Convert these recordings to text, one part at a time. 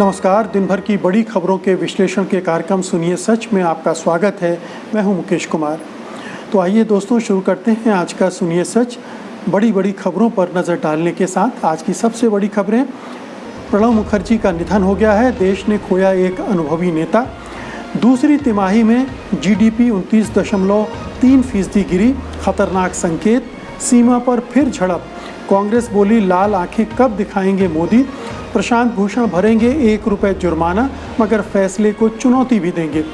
नमस्कार। दिन भर की बड़ी खबरों के विश्लेषण के कार्यक्रम सुनिए सच में आपका स्वागत है। मैं हूं मुकेश कुमार। तो आइए दोस्तों, शुरू करते हैं आज का सुनिए सच। बड़ी खबरों पर नज़र डालने के साथ आज की सबसे बड़ी खबरें। प्रणब मुखर्जी का निधन हो गया है। देश ने खोया एक अनुभवी नेता। दूसरी तिमाही में जीडीपी 29.3% गिरी, खतरनाक संकेत। सीमा पर फिर झड़प, कांग्रेस बोली लाल आंखें कब दिखाएंगे मोदी। प्रशांत भूषण भरेंगे ₹1 जुर्माना, मगर फैसले को चुनौती भी देंगे।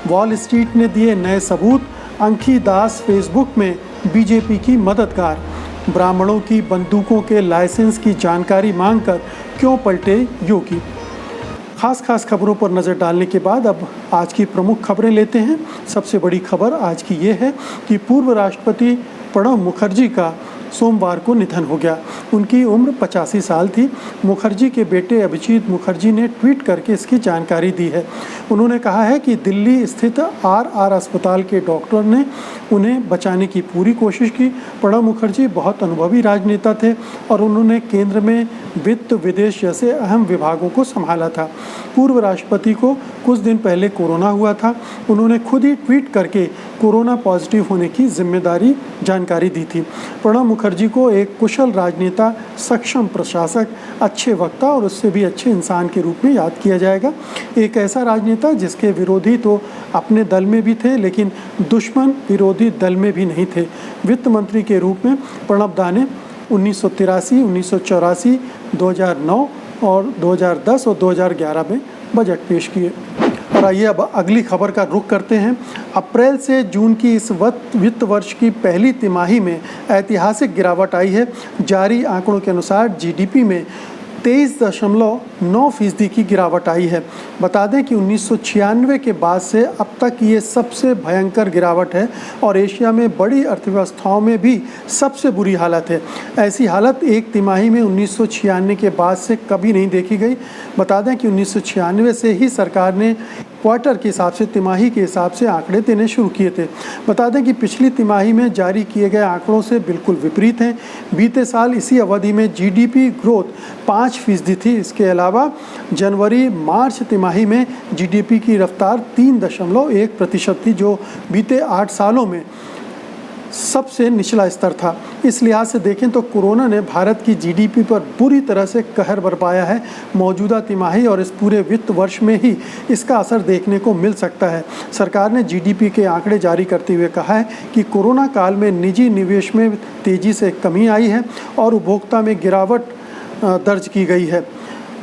वॉल स्ट्रीट ने दिए नए सबूत। अंखी दास फेसबुक में बीजेपी की मददगार। ब्राह्मणों की बंदूकों के लाइसेंस की जानकारी मांगकर क्यों पलटे योगी। खास खबरों पर नज़र डालने के बाद अब आज की प्रमुख खबरें लेते हैं। सबसे बड़ी खबर आज की ये है कि पूर्व राष्ट्रपति प्रणब मुखर्जी का सोमवार को निधन हो गया। उनकी उम्र 85 साल थी। मुखर्जी के बेटे अभिजीत मुखर्जी ने ट्वीट करके इसकी जानकारी दी है। उन्होंने कहा है कि दिल्ली स्थित आर अस्पताल के डॉक्टर ने उन्हें बचाने की पूरी कोशिश की। प्रणब मुखर्जी बहुत अनुभवी राजनेता थे और उन्होंने केंद्र में वित्त, विदेश जैसे अहम विभागों को संभाला था। पूर्व राष्ट्रपति को कुछ दिन पहले कोरोना हुआ था। उन्होंने खुद ही ट्वीट करके कोरोना पॉजिटिव होने की जानकारी दी थी। प्रणब मुखर्जी को एक कुशल राजनेता, सक्षम प्रशासक, अच्छे वक्ता और उससे भी अच्छे इंसान के रूप में याद किया जाएगा। एक ऐसा राजनेता जिसके विरोधी तो अपने दल में भी थे, लेकिन दुश्मन विरोधी दल में भी नहीं थे। वित्त मंत्री के रूप में प्रणब दा ने 1983, 1984, 2009 और 2010 और 2011 में बजट पेश किए। और आइए अब अगली खबर का रुख करते हैं। अप्रैल से जून की इस वित्त वर्ष की पहली तिमाही में ऐतिहासिक गिरावट आई है। जारी आंकड़ों के अनुसार जीडीपी में 23.9% की गिरावट आई है। बता दें कि 1996 के बाद से अब तक ये सबसे भयंकर गिरावट है और एशिया में बड़ी अर्थव्यवस्थाओं में भी सबसे बुरी हालत है। ऐसी हालत एक तिमाही में 1996 के बाद से कभी नहीं देखी गई। बता दें कि 1996 से ही सरकार ने क्वार्टर के हिसाब से, तिमाही के हिसाब से आंकड़े देने शुरू किए थे। बता दें कि पिछली तिमाही में जारी किए गए आंकड़ों से बिल्कुल विपरीत हैं। बीते साल इसी अवधि में जीडीपी ग्रोथ 5% थी। इसके अलावा जनवरी मार्च तिमाही में जीडीपी की रफ्तार 3.1% थी, जो बीते 8 सालों में सबसे निचला स्तर था। इस लिहाज से देखें तो कोरोना ने भारत की जीडीपी पर बुरी तरह से कहर बरपाया है। मौजूदा तिमाही और इस पूरे वित्त वर्ष में ही इसका असर देखने को मिल सकता है। सरकार ने जीडीपी के आंकड़े जारी करते हुए कहा है कि कोरोना काल में निजी निवेश में तेज़ी से कमी आई है और उपभोक्ता में गिरावट दर्ज की गई है।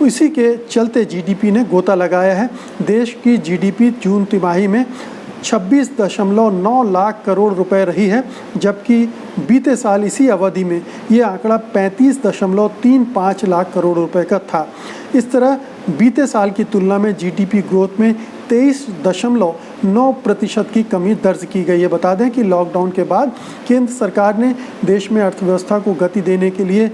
इसी के चलते जीडीपी ने गोता लगाया है। देश की जीडीपी जून तिमाही में 26.9 लाख करोड़ रुपए रही है, जबकि बीते साल इसी अवधि में ये आंकड़ा 35.35 लाख करोड़ रुपए का था। इस तरह बीते साल की तुलना में जीडीपी ग्रोथ में 23.9% की कमी दर्ज की गई है। बता दें कि लॉकडाउन के बाद केंद्र सरकार ने देश में अर्थव्यवस्था को गति देने के लिए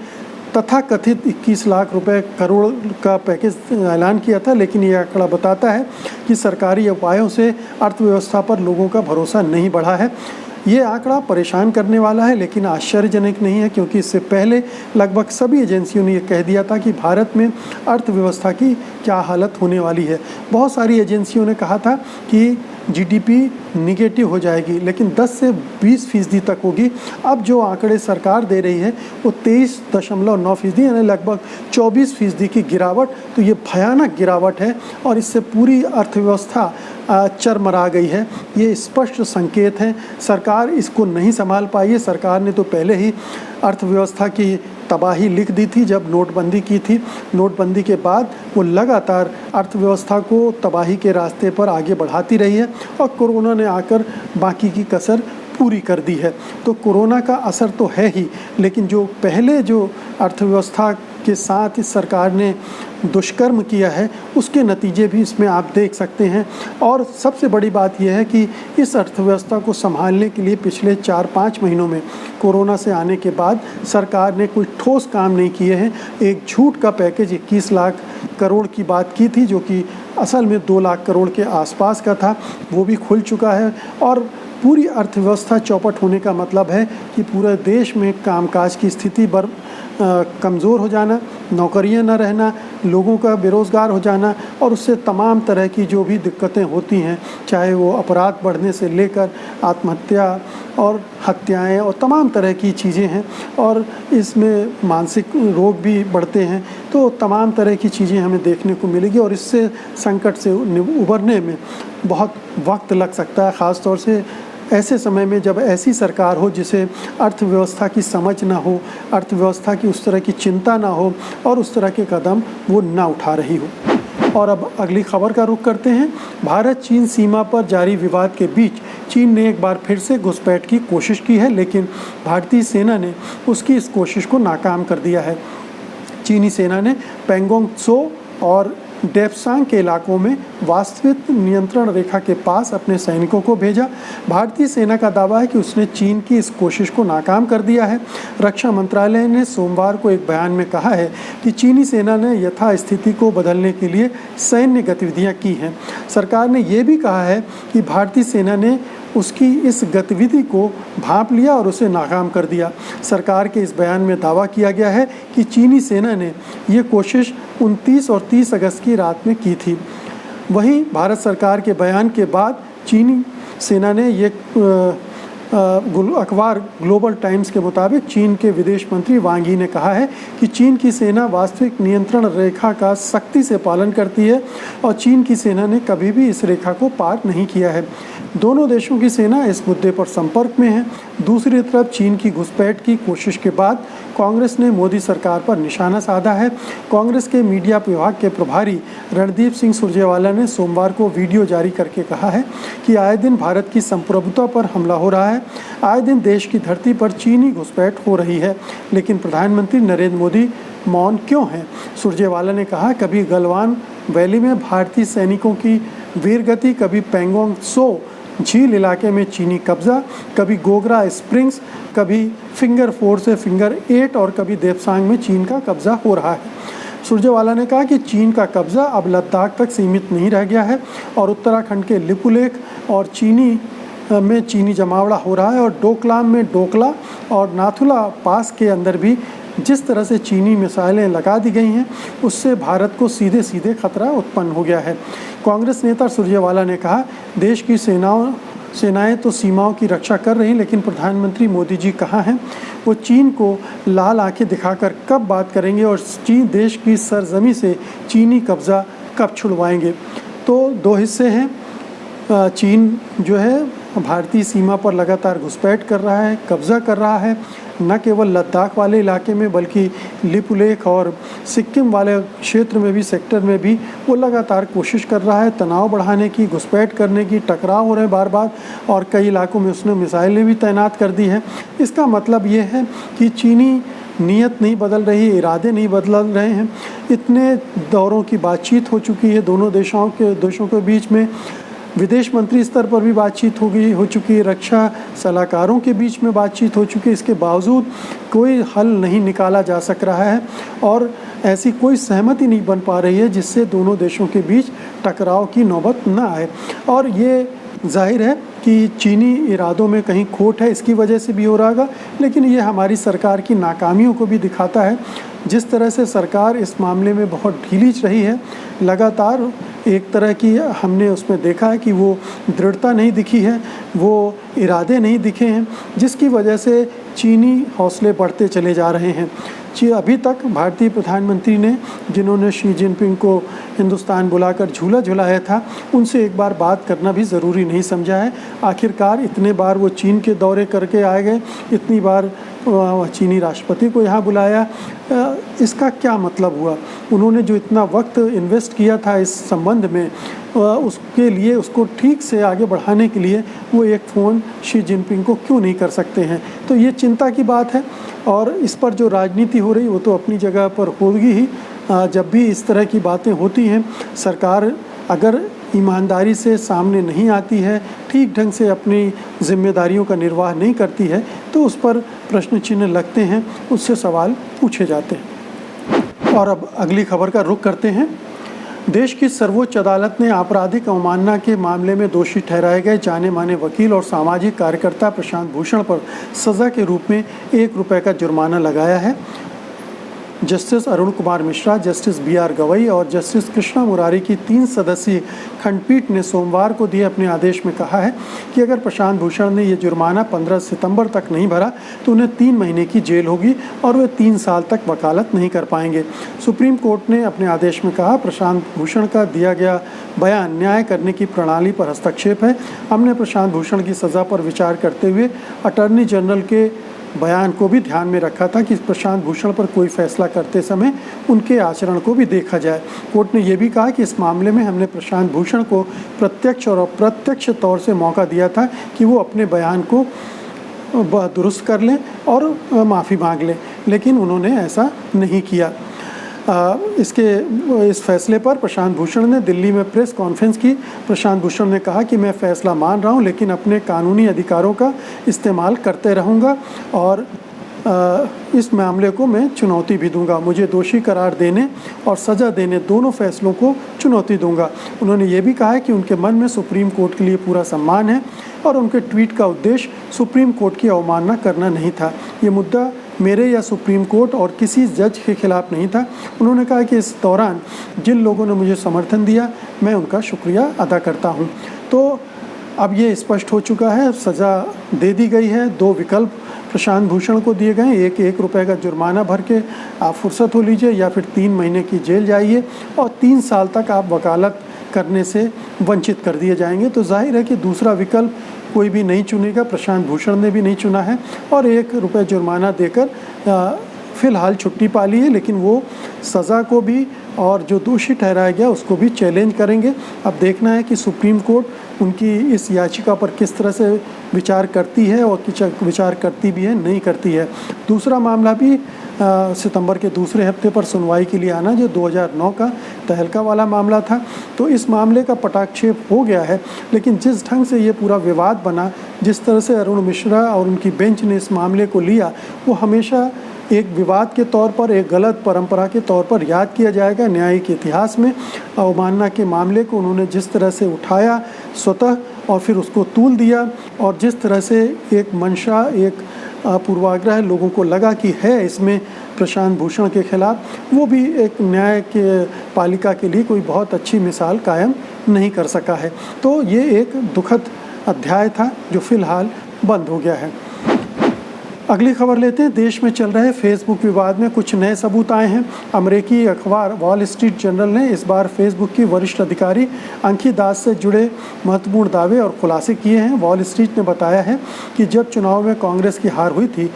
तथाकथित 21 लाख रुपए करोड़ का पैकेज ऐलान किया था, लेकिन यह आंकड़ा बताता है कि सरकारी उपायों से अर्थव्यवस्था पर लोगों का भरोसा नहीं बढ़ा है। ये आंकड़ा परेशान करने वाला है, लेकिन आश्चर्यजनक नहीं है, क्योंकि इससे पहले लगभग सभी एजेंसियों ने यह कह दिया था कि भारत में अर्थव्यवस्था की क्या हालत होने वाली है। बहुत सारी एजेंसियों ने कहा था कि जीडीपी निगेटिव हो जाएगी, लेकिन 10 से 20% तक होगी। अब जो आंकड़े सरकार दे रही है वो 23.9%, यानी लगभग 24% की गिरावट। तो ये भयानक गिरावट है और इससे पूरी अर्थव्यवस्था चरमरा गई है। ये स्पष्ट संकेत हैं। सरकार इसको नहीं संभाल पाई है। सरकार ने तो पहले ही अर्थव्यवस्था की तबाही लिख दी थी जब नोटबंदी की थी। नोटबंदी के बाद वो लगातार अर्थव्यवस्था को तबाही के रास्ते पर आगे बढ़ाती रही है और कोरोना ने आकर बाकी की कसर पूरी कर दी है। तो कोरोना का असर तो है ही, लेकिन जो पहले जो अर्थव्यवस्था के साथ इस सरकार ने दुष्कर्म किया है उसके नतीजे भी इसमें आप देख सकते हैं। और सबसे बड़ी बात यह है कि इस अर्थव्यवस्था को संभालने के लिए पिछले 4-5 महीनों में कोरोना से आने के बाद सरकार ने कोई ठोस काम नहीं किए हैं। एक झूठ का पैकेज 21 लाख करोड़ की बात की थी, जो कि असल में 2 लाख करोड़ के आसपास का था, वो भी खुल चुका है। और पूरी अर्थव्यवस्था चौपट होने का मतलब है कि पूरे देश में कामकाज की स्थिति कमज़ोर हो जाना, नौकरियां न रहना, लोगों का बेरोज़गार हो जाना और उससे तमाम तरह की जो भी दिक्कतें होती हैं, चाहे वो अपराध बढ़ने से लेकर आत्महत्या और हत्याएं और तमाम तरह की चीज़ें हैं, और इसमें मानसिक रोग भी बढ़ते हैं। तो तमाम तरह की चीज़ें हमें देखने को मिलेगी और इससे संकट से उबरने में बहुत वक्त लग सकता है, ख़ास तौर से ऐसे समय में जब ऐसी सरकार हो जिसे अर्थव्यवस्था की समझ ना हो, अर्थव्यवस्था की उस तरह की चिंता ना हो और उस तरह के कदम वो ना उठा रही हो। और अब अगली खबर का रुख करते हैं। भारत चीन सीमा पर जारी विवाद के बीच चीन ने एक बार फिर से घुसपैठ की कोशिश की है, लेकिन भारतीय सेना ने उसकी इस कोशिश को नाकाम कर दिया है। चीनी सेना ने पैंगोंग त्सो और डेप्सांग के इलाकों में वास्तविक नियंत्रण रेखा के पास अपने सैनिकों को भेजा। भारतीय सेना का दावा है कि उसने चीन की इस कोशिश को नाकाम कर दिया है। रक्षा मंत्रालय ने सोमवार को एक बयान में कहा है कि चीनी सेना ने यथास्थिति को बदलने के लिए सैन्य गतिविधियां की हैं। सरकार ने यह भी कहा है कि भारतीय सेना ने उसकी इस गतिविधि को भांप लिया और उसे नाकाम कर दिया। सरकार के इस बयान में दावा किया गया है कि चीनी सेना ने ये कोशिश 29 और 30 अगस्त की रात में की थी। वहीं भारत सरकार के बयान के बाद चीनी सेना ने ये अखबार ग्लोबल टाइम्स के मुताबिक चीन के विदेश मंत्री वांग यी ने कहा है कि चीन की सेना वास्तविक नियंत्रण रेखा का सख्ती से पालन करती है और चीन की सेना ने कभी भी इस रेखा को पार नहीं किया है। दोनों देशों की सेना इस मुद्दे पर संपर्क में है। दूसरी तरफ चीन की घुसपैठ की कोशिश के बाद कांग्रेस ने मोदी सरकार पर निशाना साधा है। कांग्रेस के मीडिया विभाग के प्रभारी रणदीप सिंह सुरजेवाला ने सोमवार को वीडियो जारी करके कहा है कि आए दिन भारत की संप्रभुता पर हमला हो रहा है, आए दिन देश की धरती पर चीनी घुसपैठ हो रही है, लेकिन प्रधानमंत्री नरेंद्र मोदी मौन क्यों हैं? सुरजेवाला ने कहा, कभी गलवान वैली में भारतीय सैनिकों की वीरगति, कभी पैंगोंग त्सो झील इलाके में चीनी कब्जा, कभी गोगरा स्प्रिंग्स, कभी फिंगर 4 से फिंगर 8 और कभी देप्सांग में चीन का कब्जा हो रहा है। सुरजेवाला ने कहा कि चीन का कब्जा अब लद्दाख तक सीमित नहीं रह गया है और उत्तराखंड के लिपुलेख और चीनी जमावड़ा हो रहा है और डोकलाम में डोकला और नाथुला पास के अंदर भी जिस तरह से चीनी मिसाइलें लगा दी गई हैं, उससे भारत को सीधे सीधे खतरा उत्पन्न हो गया है। कांग्रेस नेता सुरजेवाला ने कहा, देश की सेनाएं तो सीमाओं की रक्षा कर रही, लेकिन प्रधानमंत्री मोदी जी कहाँ हैं? वो चीन को लाल आंखें दिखाकर कब बात करेंगे और चीन देश की सरजमी से चीनी कब्जा कब छुड़वाएंगे? तो दो हिस्से हैं। चीन जो है भारतीय सीमा पर लगातार घुसपैठ कर रहा है, कब्जा कर रहा है, न केवल लद्दाख वाले इलाके में बल्कि लिपुलेख और सिक्किम वाले क्षेत्र में भी, सेक्टर में भी वो लगातार कोशिश कर रहा है तनाव बढ़ाने की, घुसपैठ करने की, टकराव हो रहे हैं बार बार और कई इलाकों में उसने मिसाइलें भी तैनात कर दी हैं। इसका मतलब ये है कि चीनी नीयत नहीं बदल रही, इरादे नहीं बदल रहे हैं। इतने दौरों की बातचीत हो चुकी है दोनों देशों के बीच में, विदेश मंत्री स्तर पर भी बातचीत हो चुकी है, रक्षा सलाहकारों के बीच में बातचीत हो चुकी है। इसके बावजूद कोई हल नहीं निकाला जा सक रहा है और ऐसी कोई सहमति नहीं बन पा रही है जिससे दोनों देशों के बीच टकराव की नौबत न आए। और ये जाहिर है कि चीनी इरादों में कहीं खोट है, इसकी वजह से भी हो रहा होगा, लेकिन ये हमारी सरकार की नाकामियों को भी दिखाता है। जिस तरह से सरकार इस मामले में बहुत ढीली रही है, लगातार एक तरह की हमने उसमें देखा है कि वो दृढ़ता नहीं दिखी है, वो इरादे नहीं दिखे हैं, जिसकी वजह से चीनी हौसले बढ़ते चले जा रहे हैं। अभी तक भारतीय प्रधानमंत्री ने, जिन्होंने शी जिनपिंग को हिंदुस्तान बुलाकर झूला झुलाया था, उनसे एक बार बात करना भी ज़रूरी नहीं समझा है। आखिरकार इतने बार वो चीन के दौरे करके आ गए, इतनी बार चीनी राष्ट्रपति को यहाँ बुलाया, इसका क्या मतलब हुआ? उन्होंने जो इतना वक्त इन्वेस्ट किया था इस संबंध में, उसके लिए, उसको ठीक से आगे बढ़ाने के लिए वो एक फ़ोन शी जिनपिंग को क्यों नहीं कर सकते हैं? तो ये चिंता की बात है और इस पर जो राजनीति हो रही वो तो अपनी जगह पर होगी ही। जब भी इस तरह की बातें होती हैं, सरकार अगर ईमानदारी से सामने नहीं आती है, ठीक ढंग से अपनी जिम्मेदारियों का निर्वाह नहीं करती है, तो उस पर प्रश्न चिन्ह लगते हैं, उससे सवाल पूछे जाते हैं। और अब अगली खबर का रुख करते हैं। देश की सर्वोच्च अदालत ने आपराधिक अवमानना के मामले में दोषी ठहराए गए जाने माने वकील और सामाजिक कार्यकर्ता प्रशांत भूषण पर सजा के रूप में ₹1 का जुर्माना लगाया है। Justice Arun Kumar Mishra, justice BR Gavai और जस्टिस कृष्णा मुरारी की 3 सदस्यीय खंडपीठ ने सोमवार को दिए अपने आदेश में कहा है कि अगर प्रशांत भूषण ने ये जुर्माना 15 सितंबर तक नहीं भरा तो उन्हें 3 महीने की जेल होगी और वे 3 साल तक वकालत नहीं कर पाएंगे। सुप्रीम कोर्ट ने अपने आदेश में कहा, प्रशांत भूषण का दिया गया बयान न्याय करने की प्रणाली पर हस्तक्षेप है। हमने प्रशांत भूषण की सज़ा पर विचार करते हुए अटॉर्नी जनरल के बयान को भी ध्यान में रखा था कि प्रशांत भूषण पर कोई फैसला करते समय उनके आचरण को भी देखा जाए। कोर्ट ने यह भी कहा कि इस मामले में हमने प्रशांत भूषण को प्रत्यक्ष और अप्रत्यक्ष तौर से मौका दिया था कि वो अपने बयान को दुरुस्त कर लें और माफ़ी मांग लें, लेकिन उन्होंने ऐसा नहीं किया। इस फैसले पर प्रशांत भूषण ने दिल्ली में प्रेस कॉन्फ्रेंस की। प्रशांत भूषण ने कहा कि मैं फैसला मान रहा हूं, लेकिन अपने कानूनी अधिकारों का इस्तेमाल करते रहूंगा और इस मामले को मैं चुनौती भी दूंगा। मुझे दोषी करार देने और सज़ा देने दोनों फैसलों को चुनौती दूंगा। उन्होंने ये भी कहा है कि उनके मन में सुप्रीम कोर्ट के लिए पूरा सम्मान है और उनके ट्वीट का उद्देश्य सुप्रीम कोर्ट की अवमानना करना नहीं था। ये मुद्दा मेरे या सुप्रीम कोर्ट और किसी जज के खिलाफ नहीं था। उन्होंने कहा कि इस दौरान जिन लोगों ने मुझे समर्थन दिया, मैं उनका शुक्रिया अदा करता हूं। तो अब ये स्पष्ट हो चुका है, सज़ा दे दी गई है। 2 विकल्प प्रशांत भूषण को दिए गए, ₹1 का जुर्माना भर के आप फुर्सत हो लीजिए या फिर 3 महीने की जेल जाइए और 3 साल तक आप वकालत करने से वंचित कर दिए जाएंगे। तो जाहिर है कि दूसरा विकल्प कोई भी नहीं चुनेगा, प्रशांत भूषण ने भी नहीं चुना है और ₹1 जुर्माना देकर फ़िलहाल छुट्टी पा ली है, लेकिन वो सज़ा को भी और जो दोषी ठहराया गया उसको भी चैलेंज करेंगे। अब देखना है कि सुप्रीम कोर्ट उनकी इस याचिका पर किस तरह से विचार करती है और विचार करती भी है, नहीं करती है। दूसरा मामला भी सितंबर के दूसरे हफ्ते पर सुनवाई के लिए आना, जो 2009 का तहलका वाला मामला था। तो इस मामले का पटाक्षेप हो गया है, लेकिन जिस ढंग से ये पूरा विवाद बना, जिस तरह से अरुण मिश्रा और उनकी बेंच ने इस मामले को लिया, वो हमेशा एक विवाद के तौर पर, एक गलत परंपरा के तौर पर याद किया जाएगा न्यायिक इतिहास में। अवमानना के मामले को उन्होंने जिस तरह से उठाया स्वतः और फिर उसको तूल दिया और जिस तरह से एक मंशा, एक पूर्वाग्रह लोगों को लगा कि है इसमें प्रशांत भूषण के खिलाफ, वो भी एक न्याय के पालिका के लिए कोई बहुत अच्छी मिसाल कायम नहीं कर सका है। तो ये एक दुखद अध्याय था जो फिलहाल बंद हो गया है। अगली खबर लेते हैं। देश में चल रहे फेसबुक विवाद में कुछ नए सबूत आए हैं। अमेरिकी अखबार वॉल स्ट्रीट जर्नल ने इस बार फेसबुक की वरिष्ठ अधिकारी अंकी दास से जुड़े महत्वपूर्ण दावे और खुलासे किए हैं। वॉल स्ट्रीट ने बताया है कि जब चुनाव में कांग्रेस की हार हुई थी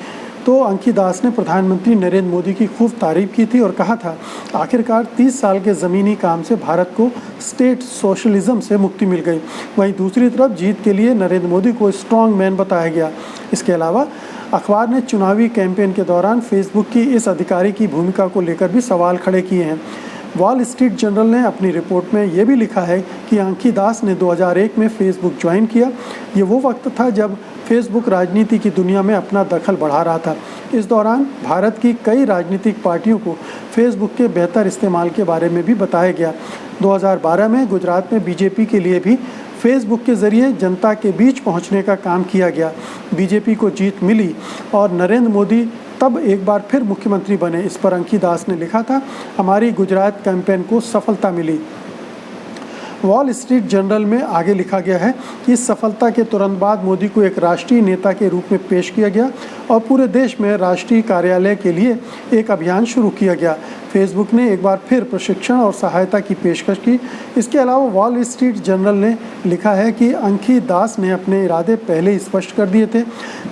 तो अंकी दास ने प्रधानमंत्री नरेंद्र मोदी की खूब तारीफ की थी और कहा था, आखिरकार 30 साल के ज़मीनी काम से भारत को स्टेट सोशलिज्म से मुक्ति मिल गई। वहीं दूसरी तरफ जीत के लिए नरेंद्र मोदी को स्ट्रॉन्ग मैन बताया गया। इसके अलावा अखबार ने चुनावी कैंपेन के दौरान फेसबुक की इस अधिकारी की भूमिका को लेकर भी सवाल खड़े किए हैं। वॉल स्ट्रीट जर्नल ने अपनी रिपोर्ट में ये भी लिखा है कि अंकी दास ने 2001 में फेसबुक ज्वाइन किया। ये वो वक्त था जब फेसबुक राजनीति की दुनिया में अपना दखल बढ़ा रहा था। इस दौरान भारत की कई राजनीतिक पार्टियों को फेसबुक के बेहतर इस्तेमाल के बारे में भी बताया गया। 2012 में गुजरात में बीजेपी के लिए भी फेसबुक के ज़रिए जनता के बीच पहुंचने का काम किया गया। बीजेपी को जीत मिली और नरेंद्र मोदी तब एक बार फिर मुख्यमंत्री बने। इस पर अंकी दास ने लिखा था, हमारी गुजरात कैंपेन को सफलता मिली। वॉल स्ट्रीट जर्नल में आगे लिखा गया है कि इस सफलता के तुरंत बाद मोदी को एक राष्ट्रीय नेता के रूप में पेश किया गया और पूरे देश में राष्ट्रीय कार्यालय के लिए एक अभियान शुरू किया गया। फेसबुक ने एक बार फिर प्रशिक्षण और सहायता की पेशकश की। इसके अलावा वॉल स्ट्रीट जर्नल ने लिखा है कि अंकी दास ने अपने इरादे पहले ही स्पष्ट कर दिए थे।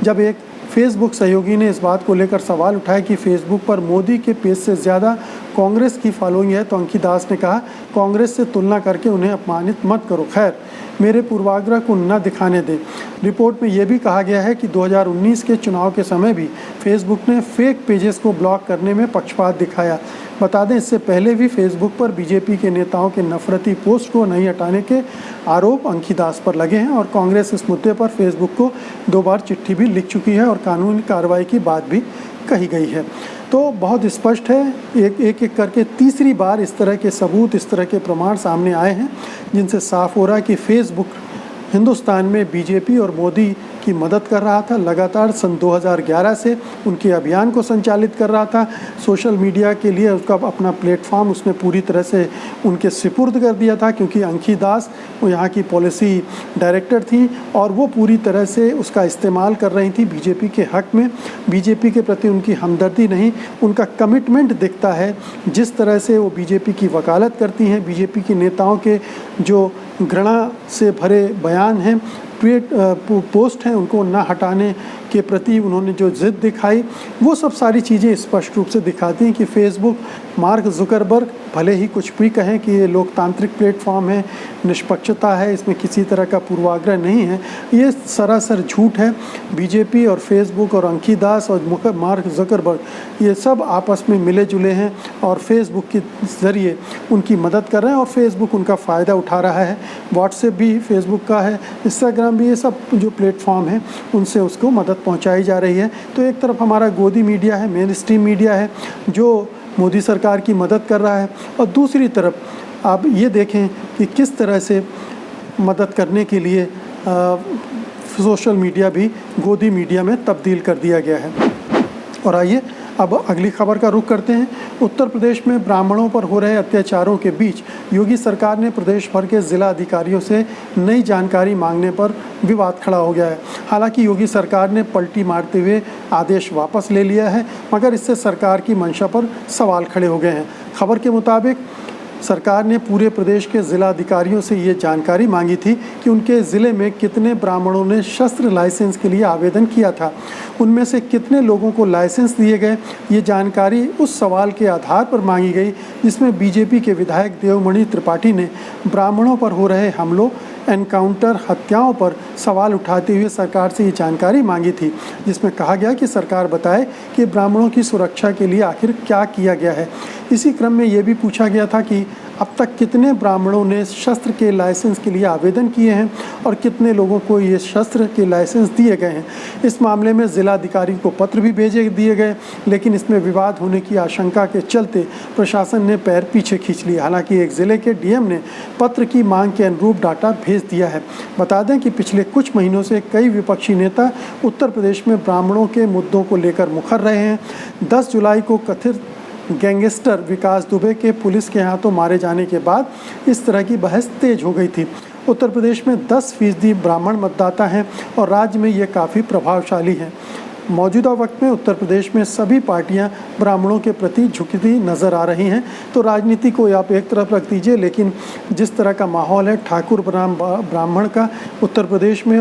जब एक फेसबुक सहयोगी ने इस बात को लेकर सवाल उठाया कि फेसबुक पर मोदी के पेज से ज़्यादा कांग्रेस की फॉलोइंग है, तो अंकी दास ने कहा, कांग्रेस से तुलना करके उन्हें अपमानित मत करो, खैर मेरे पूर्वाग्रह को न दिखाने दें। रिपोर्ट में यह भी कहा गया है कि 2019 के चुनाव के समय भी फेसबुक ने फेक पेजेस को ब्लॉक करने में पक्षपात दिखाया। बता दें, इससे पहले भी फेसबुक पर बीजेपी के नेताओं के नफरती पोस्ट को नहीं हटाने के आरोप अंकी दास पर लगे हैं और कांग्रेस इस मुद्दे पर फेसबुक को 2 बार चिट्ठी भी लिख चुकी है और कानूनी कार्रवाई की बात भी कही गई है। तो बहुत स्पष्ट है, एक एक करके तीसरी बार इस तरह के सबूत, इस तरह के प्रमाण सामने आए हैं जिनसे साफ हो रहा है कि फेसबुक हिंदुस्तान में बीजेपी और मोदी की मदद कर रहा था। लगातार सन 2011 से उनके अभियान को संचालित कर रहा था। सोशल मीडिया के लिए उसका अपना प्लेटफॉर्म उसने पूरी तरह से उनके सुपुर्द कर दिया था, क्योंकि अंकी दास वो यहाँ की पॉलिसी डायरेक्टर थी और वो पूरी तरह से उसका इस्तेमाल कर रही थी बीजेपी के हक में। बीजेपी के प्रति उनकी हमदर्दी नहीं, उनका कमिटमेंट दिखता है जिस तरह से वो बीजेपी की वकालत करती हैं। बीजेपी के नेताओं के जो घृणा से भरे बयान हैं, ट्वीट पोस्ट हैं, उनको ना हटाने के प्रति उन्होंने जो जिद दिखाई, वो सब सारी चीज़ें स्पष्ट रूप से दिखाती हैं कि फेसबुक, मार्क जुकरबर्ग भले ही कुछ भी कहें कि ये लोकतांत्रिक प्लेटफॉर्म है, निष्पक्षता है, इसमें किसी तरह का पूर्वाग्रह नहीं है, ये सरासर झूठ है। बीजेपी और फेसबुक और अंकी दास और मार्क जुकरबर्ग ये सब आपस में मिले जुले हैं और फेसबुक के ज़रिए उनकी मदद कर रहे हैं और फेसबुक उनका फ़ायदा उठा रहा है। व्हाट्सएप भी फेसबुक का है, इंस्टाग्राम भी, ये सब जो प्लेटफॉर्म है उनसे उसको मदद पहुंचाई जा रही है। तो एक तरफ हमारा गोदी मीडिया है, मेन स्ट्रीम मीडिया है जो मोदी सरकार की मदद कर रहा है, और दूसरी तरफ आप ये देखें कि किस तरह से मदद करने के लिए सोशल मीडिया भी गोदी मीडिया में तब्दील कर दिया गया है। और आइए अब अगली खबर का रुख करते हैं। उत्तर प्रदेश में ब्राह्मणों पर हो रहे अत्याचारों के बीच योगी सरकार ने प्रदेश भर के जिला अधिकारियों से नई जानकारी मांगने पर विवाद खड़ा हो गया है। हालांकि योगी सरकार ने पलटी मारते हुए आदेश वापस ले लिया है, मगर इससे सरकार की मंशा पर सवाल खड़े हो गए हैं। खबर के मुताबिक सरकार ने पूरे प्रदेश के जिला अधिकारियों से ये जानकारी मांगी थी कि उनके ज़िले में कितने ब्राह्मणों ने शस्त्र लाइसेंस के लिए आवेदन किया था, उनमें से कितने लोगों को लाइसेंस दिए गए। ये जानकारी उस सवाल के आधार पर मांगी गई जिसमें बीजेपी के विधायक देवमणि त्रिपाठी ने ब्राह्मणों पर हो रहे हमलों, एनकाउंटर, हत्याओं पर सवाल उठाते हुए सरकार से ये जानकारी मांगी थी, जिसमें कहा गया कि सरकार बताए कि ब्राह्मणों की सुरक्षा के लिए आखिर क्या किया गया है। इसी क्रम में ये भी पूछा गया था कि अब तक कितने ब्राह्मणों ने शस्त्र के लाइसेंस के लिए आवेदन किए हैं और कितने लोगों को ये शस्त्र के लाइसेंस दिए गए हैं। इस मामले में जिलाधिकारी को पत्र भी भेजे दिए गए, लेकिन इसमें विवाद होने की आशंका के चलते प्रशासन ने पैर पीछे खींच लिए। हालांकि एक ज़िले के डीएम ने पत्र की मांग के अनुरूप डाटा भेज दिया है। बता दें कि पिछले कुछ महीनों से कई विपक्षी नेता उत्तर प्रदेश में ब्राह्मणों के मुद्दों को लेकर मुखर रहे हैं। 10 जुलाई को कथित गैंगस्टर विकास दुबे के पुलिस के हाथों मारे जाने के बाद इस तरह की बहस तेज हो गई थी। उत्तर प्रदेश में 10% ब्राह्मण मतदाता हैं और राज्य में ये काफ़ी प्रभावशाली हैं। मौजूदा वक्त में उत्तर प्रदेश में सभी पार्टियां ब्राह्मणों के प्रति झुकती नज़र आ रही हैं। तो राजनीति को आप एक तरफ रख दीजिए, लेकिन जिस तरह का माहौल है ठाकुर ब्राह्मण का उत्तर प्रदेश में,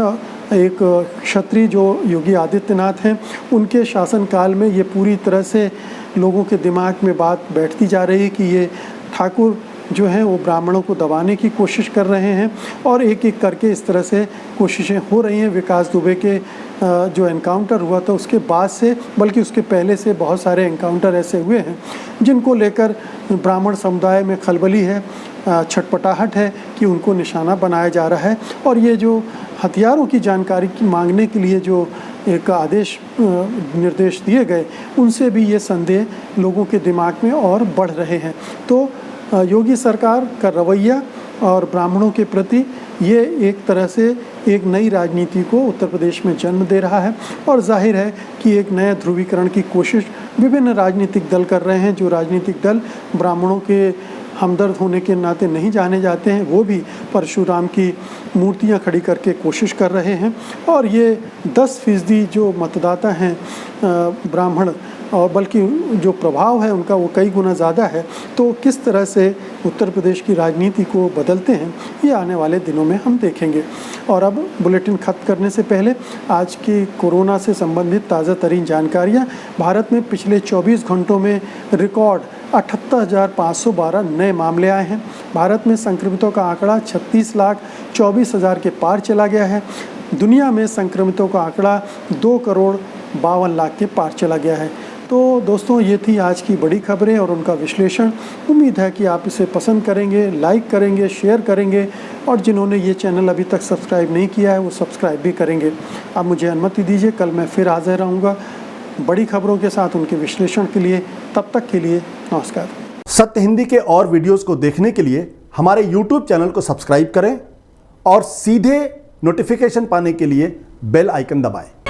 एक क्षत्रिय जो योगी आदित्यनाथ हैं उनके शासनकाल में ये पूरी तरह से लोगों के दिमाग में बात बैठती जा रही है कि ये ठाकुर जो हैं वो ब्राह्मणों को दबाने की कोशिश कर रहे हैं और एक एक करके इस तरह से कोशिशें हो रही हैं। विकास दुबे के जो एनकाउंटर हुआ था उसके बाद से, बल्कि उसके पहले से बहुत सारे एनकाउंटर ऐसे हुए हैं जिनको लेकर ब्राह्मण समुदाय में खलबली है, छटपटाहट है कि उनको निशाना बनाया जा रहा है। और ये जो हथियारों की जानकारी की मांगने के लिए जो एक आदेश निर्देश दिए गए, उनसे भी ये संदेह लोगों के दिमाग में और बढ़ रहे हैं। तो योगी सरकार का रवैया और ब्राह्मणों के प्रति ये एक तरह से एक नई राजनीति को उत्तर प्रदेश में जन्म दे रहा है और जाहिर है कि एक नया ध्रुवीकरण की कोशिश विभिन्न राजनीतिक दल कर रहे हैं। जो राजनीतिक दल ब्राह्मणों के हमदर्द होने के नाते नहीं जाने जाते हैं, वो भी परशुराम की मूर्तियां खड़ी करके कोशिश कर रहे हैं। और ये 10% जो मतदाता हैं ब्राह्मण, और बल्कि जो प्रभाव है उनका वो कई गुना ज़्यादा है। तो किस तरह से उत्तर प्रदेश की राजनीति को बदलते हैं ये आने वाले दिनों में हम देखेंगे। और अब बुलेटिन खत्म करने से पहले आज की कोरोना से संबंधित ताज़ा तरीन जानकारियाँ। भारत में पिछले 24 घंटों में रिकॉर्ड 78,512 नए मामले आए हैं। भारत में संक्रमितों का आंकड़ा 36,24,000 के पार चला गया है। दुनिया में संक्रमितों का आंकड़ा 2,52,00,000 के पार चला गया है। तो दोस्तों, ये थी आज की बड़ी खबरें और उनका विश्लेषण। उम्मीद है कि आप इसे पसंद करेंगे, लाइक करेंगे, शेयर करेंगे और जिन्होंने ये चैनल अभी तक सब्सक्राइब नहीं किया है वो सब्सक्राइब भी करेंगे। अब मुझे अनुमति दीजिए, कल मैं फिर हाजिर रहूँगा बड़ी खबरों के साथ उनके विश्लेषण के लिए। तब तक के लिए नमस्कार। सत्य हिंदी के और वीडियोस को देखने के लिए हमारे YouTube चैनल को सब्सक्राइब करें और सीधे नोटिफिकेशन पाने के लिए बेल आइकन दबाएं।